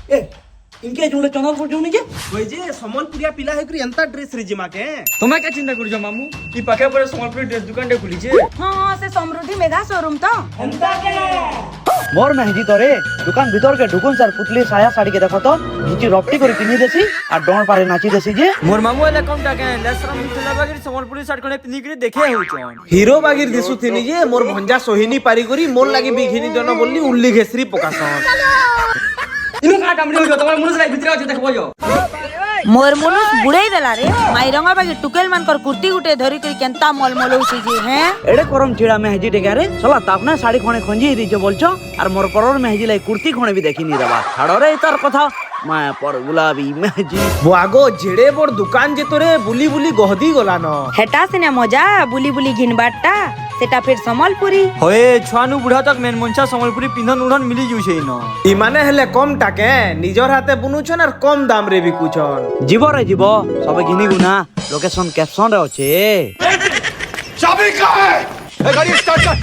ए इनके जोड़े चंदनपुर जोनी जे ওই যে সম্বলপুরিয়া পিলা হইকরি এন্তা ড্রেস রে জিমাকে तुम्हें क्या चिंता करूँ मामू ई पाखे पर सम्बलपुरी ड्रेस दुकान टे खुली छे हाँ से समृद्धि मेगा शोरूम तो मोर मेहजी तोरे दुकान भीतर के ढुकुन सर पुतली साया साड़ी के देखो तो नीचे रपटी करी पिनी देसी और डोण पारे नाची देसी जे मोर मामू वाला कम टाके लेसरम मिथिला बागिर सम्बलपुरी शर्ट कोने पिनी करी देखे हो चोन হিরো বাগির দিসুথিনি যে মোর ভঞ্জা সোহিনী পারি করি মোর লাগি বিঘিনি জন বললি উল্লি ঘেসরি পকাসন इनु का कामड़ी हो तुम्हारे मुंह से भीतर आछे देखबो जो मोर मनुष बुड़ाई देला रे माइरंगा बागी टुकेल मान कर कुर्ती गुटे धरी करी केंता मलमल होसी जे हैं एड़े करम छिड़ा मेहजी टे गारे चला तापना साड़ी खणे खंजी दी जे बोलछो और मोर परर मेहजी लाई कुर्ती खणे भी देखी नी देबा छाड़ो रे इतर कथा मैं पर गुलाबी मेहजी বাগো জেড়ে বড় দোকান যে তোরে বুলি বুলি গহদি গলা ন हेटा सिने मजा बुली बुली घिनबाटा सेटा फिर समलपुरी होए छुआनु बुढ़ा तक मेन मनसा सम्बलपुरी पिंधन उड़न मिली जुछे न ইমানে হেলে কম টাকে নিজর হাতে বুনুছন আর কম দাম রে বিকুছন जीव रे जीव सब घिनी गुना लोकेशन कैप्शन रे अच्छे चाबी कहाँ है? गाड़ी स्टार्ट कर।